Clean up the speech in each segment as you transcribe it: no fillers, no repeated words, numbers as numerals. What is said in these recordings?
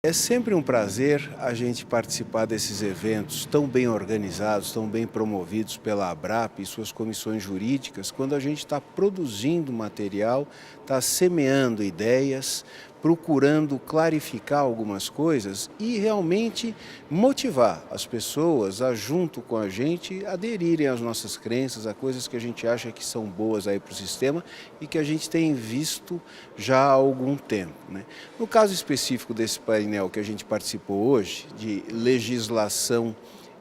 É sempre um prazer a gente participar desses eventos tão bem organizados, tão bem promovidos pela ABRAP e suas comissões jurídicas, quando a gente está produzindo material, está semeando ideias, procurando clarificar algumas coisas e realmente motivar as pessoas a, junto com a gente, aderirem às nossas crenças, a coisas que a gente acha que são boas aí para o sistema e que a gente tem visto já há algum tempo, né? No caso específico desse painel que a gente participou hoje, de legislação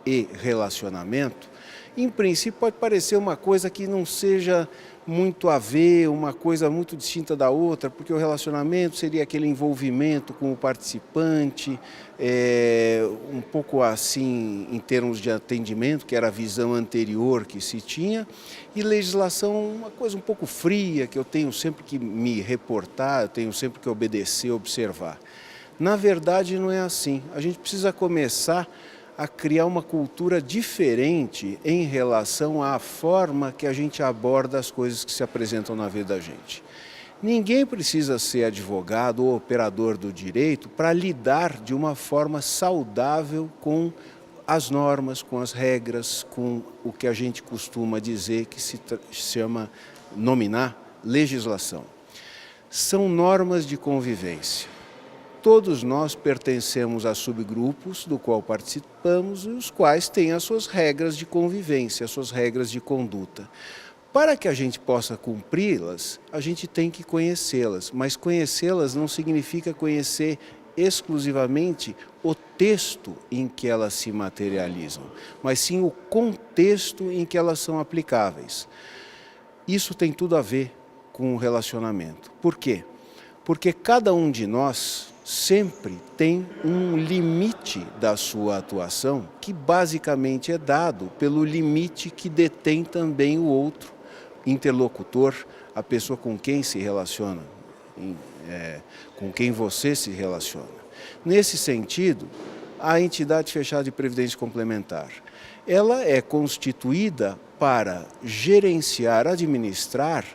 e relacionamento, em princípio pode parecer uma coisa que não seja muito a ver, uma coisa muito distinta da outra, porque o relacionamento seria aquele envolvimento com o participante, um pouco assim em termos de atendimento, que era a visão anterior que se tinha, e legislação uma coisa um pouco fria, que eu tenho sempre que me reportar, eu tenho sempre que obedecer, observar. Na verdade não é assim, a gente precisa começar a criar uma cultura diferente em relação à forma que a gente aborda as coisas que se apresentam na vida da gente. Ninguém precisa ser advogado ou operador do direito para lidar de uma forma saudável com as normas, com as regras, com o que a gente costuma dizer que se chama, nominar, legislação. São normas de convivência. Todos nós pertencemos a subgrupos do qual participamos e os quais têm as suas regras de convivência, as suas regras de conduta. Para que a gente possa cumpri-las, a gente tem que conhecê-las, mas conhecê-las não significa conhecer exclusivamente o texto em que elas se materializam, mas sim o contexto em que elas são aplicáveis. Isso tem tudo a ver com o relacionamento. Por quê? Porque cada um de nós sempre tem um limite da sua atuação que basicamente é dado pelo limite que detém também o outro interlocutor, a pessoa com quem se relaciona, com quem você se relaciona. Nesse sentido, a entidade fechada de previdência complementar, ela é constituída para gerenciar, administrar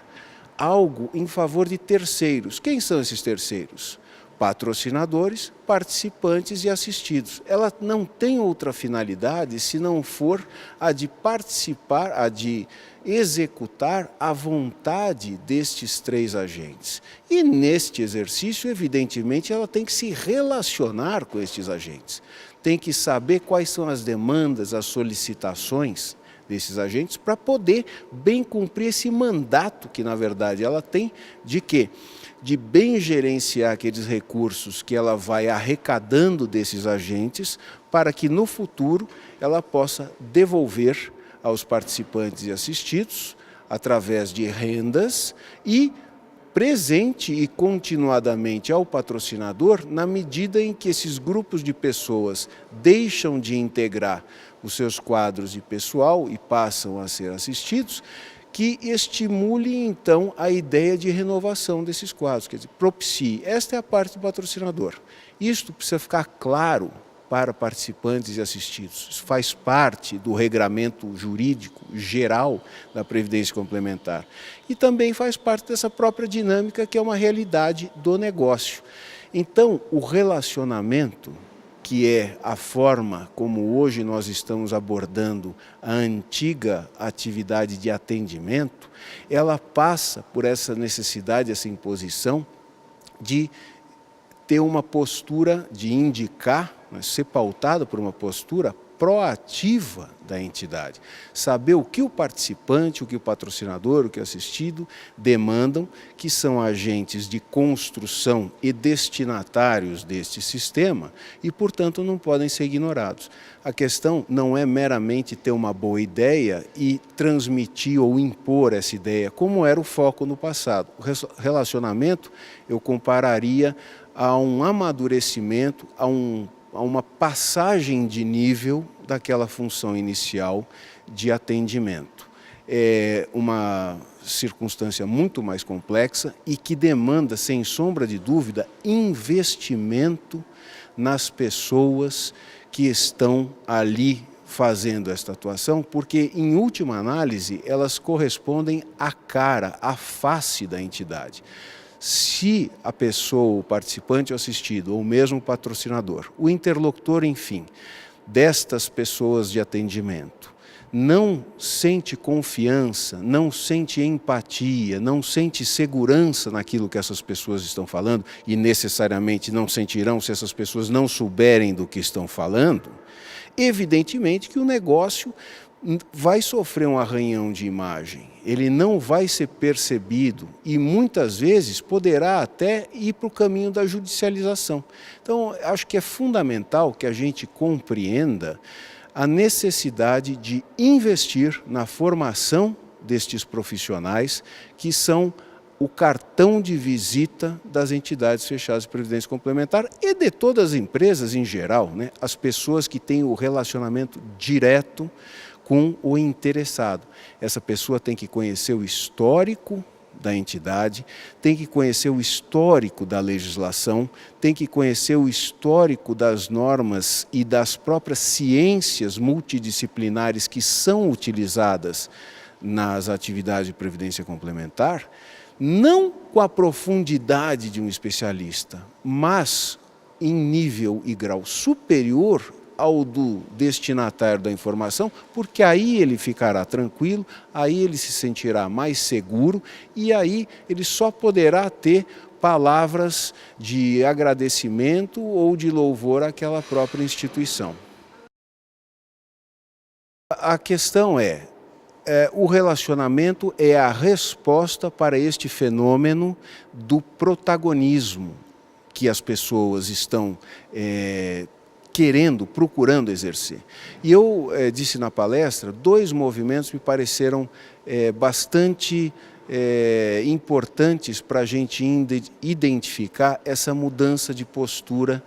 algo em favor de terceiros. Quem são esses terceiros? Patrocinadores, participantes e assistidos. Ela não tem outra finalidade se não for a de participar, a de executar a vontade destes três agentes. E neste exercício, evidentemente, ela tem que se relacionar com estes agentes. Tem que saber quais são as demandas, as solicitações desses agentes para poder bem cumprir esse mandato que, na verdade, ela tem de quê? De bem gerenciar aqueles recursos que ela vai arrecadando desses agentes para que no futuro ela possa devolver aos participantes e assistidos através de rendas e presente e continuadamente ao patrocinador na medida em que esses grupos de pessoas deixam de integrar os seus quadros de pessoal e passam a ser assistidos, que estimule, então, a ideia de renovação desses quadros, quer dizer, propicie. Esta é a parte do patrocinador. Isto precisa ficar claro para participantes e assistidos. Isso faz parte do regramento jurídico geral da Previdência Complementar. E também faz parte dessa própria dinâmica que é uma realidade do negócio. Então, o relacionamento, que é a forma como hoje nós estamos abordando a antiga atividade de atendimento, ela passa por essa necessidade, essa imposição de ter uma postura de indicar, ser pautado por uma postura proativa da entidade. Saber o que o participante, o que o patrocinador, o que o assistido demandam, que são agentes de construção e destinatários deste sistema e, portanto, não podem ser ignorados. A questão não é meramente ter uma boa ideia e transmitir ou impor essa ideia, como era o foco no passado. O relacionamento eu compararia a um amadurecimento, a uma passagem de nível daquela função inicial de atendimento. É uma circunstância muito mais complexa e que demanda, sem sombra de dúvida, investimento nas pessoas que estão ali fazendo esta atuação, porque, em última análise, elas correspondem à cara, à face da entidade. Se a pessoa, o participante, o assistido, ou mesmo o patrocinador, o interlocutor, enfim, destas pessoas de atendimento, não sente confiança, não sente empatia, não sente segurança naquilo que essas pessoas estão falando, e necessariamente não sentirão se essas pessoas não souberem do que estão falando, evidentemente que o negócio vai sofrer um arranhão de imagem, ele não vai ser percebido e muitas vezes poderá até ir para o caminho da judicialização. Então, acho que é fundamental que a gente compreenda a necessidade de investir na formação destes profissionais que são o cartão de visita das entidades fechadas de previdência complementar e de todas as empresas em geral, né? As pessoas que têm o relacionamento direto com o interessado. Essa pessoa tem que conhecer o histórico da entidade, tem que conhecer o histórico da legislação, tem que conhecer o histórico das normas e das próprias ciências multidisciplinares que são utilizadas nas atividades de previdência complementar, não com a profundidade de um especialista, mas em nível e grau superior ao do destinatário da informação, porque aí ele ficará tranquilo, aí ele se sentirá mais seguro e aí ele só poderá ter palavras de agradecimento ou de louvor àquela própria instituição. A questão o relacionamento é a resposta para este fenômeno do protagonismo que as pessoas estão procurando exercer. E eu disse na palestra, 2 movimentos me pareceram bastante importantes para a gente identificar essa mudança de postura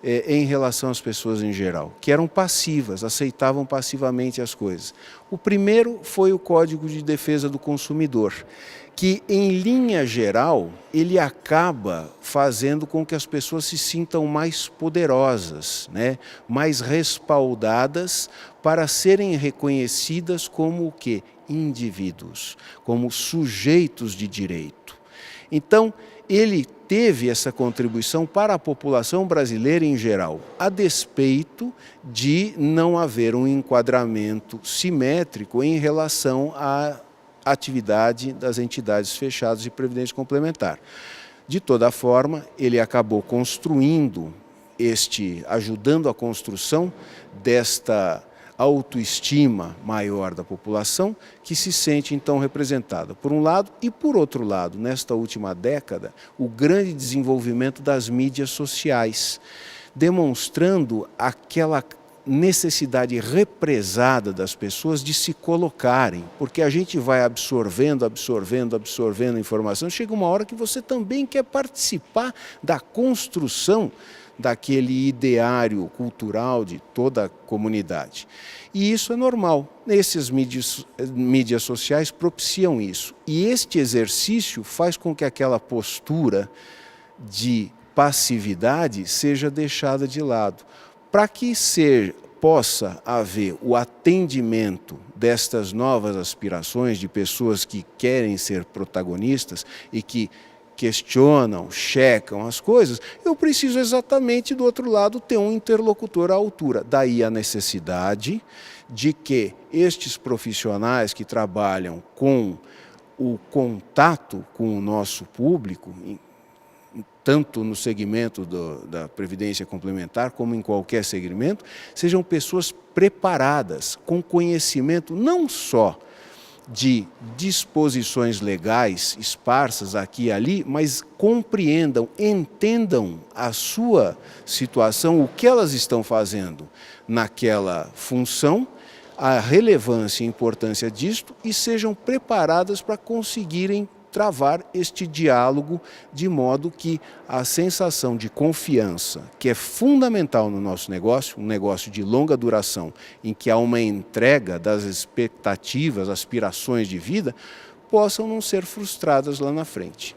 em relação às pessoas em geral, que eram passivas, aceitavam passivamente as coisas. O primeiro foi o Código de Defesa do Consumidor, que, em linha geral, ele acaba fazendo com que as pessoas se sintam mais poderosas, né? Mais respaldadas para serem reconhecidas como o quê? Indivíduos, como sujeitos de direito. Então, ele teve essa contribuição para a população brasileira em geral, a despeito de não haver um enquadramento simétrico em relação à atividade das entidades fechadas de previdência complementar. De toda forma, ele acabou ajudando a construção desta autoestima maior da população, que se sente então representada, por um lado, e por outro lado, nesta última década, o grande desenvolvimento das mídias sociais, demonstrando aquela necessidade represada das pessoas de se colocarem, porque a gente vai absorvendo informação, chega uma hora que você também quer participar da construção daquele ideário cultural de toda a comunidade. E isso é normal. Essas mídias sociais propiciam isso. E este exercício faz com que aquela postura de passividade seja deixada de lado, para que possa haver o atendimento destas novas aspirações de pessoas que querem ser protagonistas e que questionam, checam as coisas, eu preciso exatamente do outro lado ter um interlocutor à altura. Daí a necessidade de que estes profissionais que trabalham com o contato com o nosso público, tanto no segmento da previdência complementar como em qualquer segmento, sejam pessoas preparadas, com conhecimento não só de disposições legais esparsas aqui e ali, mas compreendam, entendam a sua situação, o que elas estão fazendo naquela função, a relevância e importância disto, e sejam preparadas para conseguirem travar este diálogo de modo que a sensação de confiança, que é fundamental no nosso negócio, um negócio de longa duração, em que há uma entrega das expectativas, aspirações de vida, possam não ser frustradas lá na frente.